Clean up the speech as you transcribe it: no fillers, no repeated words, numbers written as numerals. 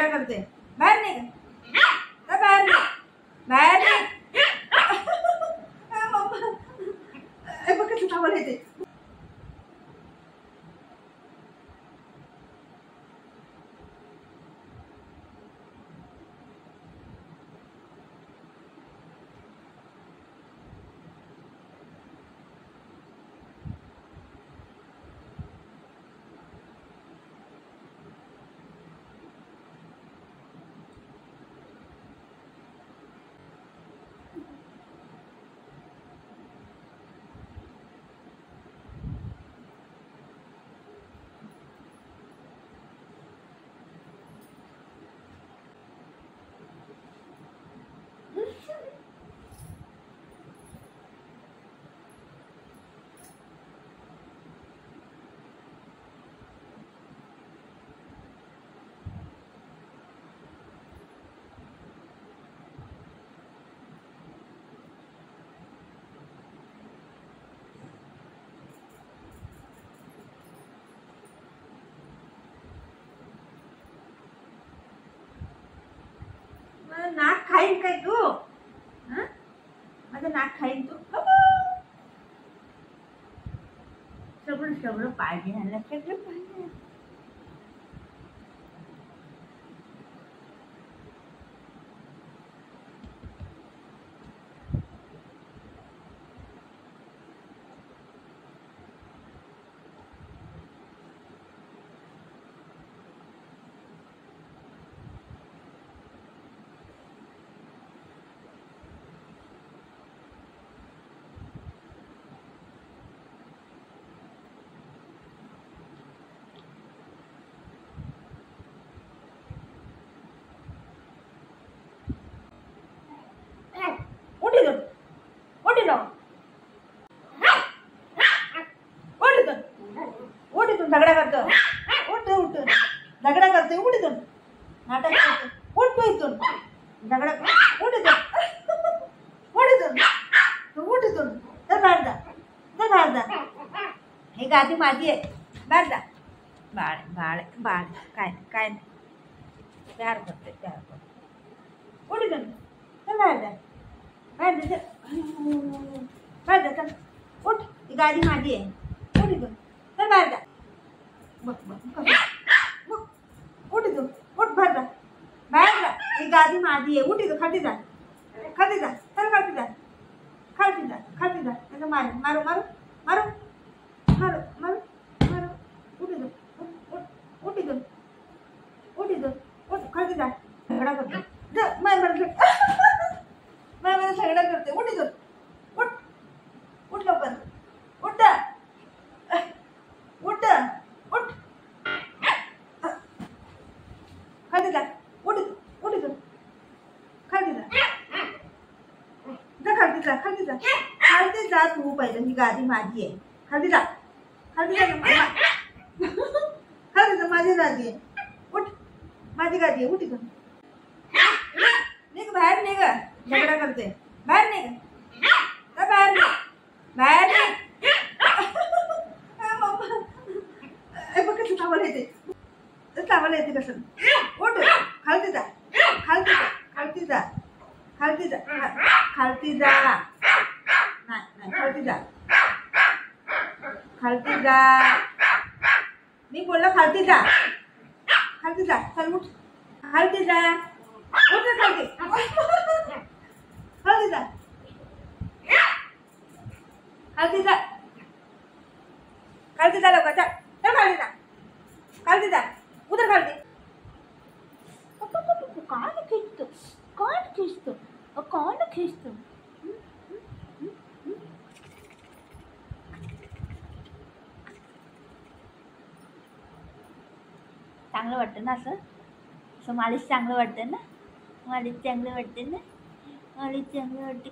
झगडा करते. बाहेर निघ, बाहेर निघ, बाहेर निघ. बघ कसं थांबवलं येते. नाक खाईन काय तू? माझं नाक खाईन तू? सगळं सगळं पाहिजे ह्याला, सगळं पाहिजे. झगडा करतो. उठ उठ, झगडा करतोय. उठ इथून, नाटक करतो. उठ तू इथून, झगडा. उठ इथून, उठ इथून, उठ इथून. तर बाहेर जा, तर बाहेर जा. ही गादी माझी आहे, बाहेर जा. बाळ बाळ बाळ, काय काय नाही, प्यार करते, प्यार करते. उठ इथून, तर बाहेर जा, बाहेर जा, बाहेर जा. चल उठ, ही गादी माझी आहे. उठ इथून, तर बाहेर जा. उठ इथून, उठ, बाहेर जा, बाहेर जा. ही गादी माझी आहे. उठ इथून, खाली जा, खाली जा, तर खाली जा, खाली जा, खाली जा. त्याचं मारू मारू मारू मारू मारू मारू मारू. उठ इथून, उठ इथून, उठ इथून, उठ, खाली जा. झगडा करते. माझ्या झगडा करते. उठ इथून, उठ, उठ लवकर, उठ, उठ, उठ, खाली जा. उठ, उठ इथून, खाली जा, खाली जा, खाली जा, खाली जा. तू पहिलं, ही गादी माझी आहे. खाली जा, खाली जा, खाली जा. माझी गादी आहे. उठ, माझी गादी आहे. उठ इथून, निघ, बाहेर निघ. झगडा करते. बाहेर निघ, बाहेर निघ, बाहेर निघ. बघ कसं थांबवलं येते, थांबवलं येते कसं. उठ, खालती जा, खालती जा, खालती जा, खालती जा, खालती जा. नाही नाही, खालती जा, खालती जा. मी बोललो खालती जा, खालती जा. चल उठ, खालती जा. उठ रे खालती, खालती जा, खालती जा, खालती जा लवकर. चल चल, खालती जा, खालती जा. उतर खालती. कान खिचतो, कान खिचतो, कान खिचतो. चांगलं वाटतं ना असं, असं मालिश चांगलं वाटतं ना, मालिश चांगलं वाटतं ना, मालिश चांगलं वाटतं.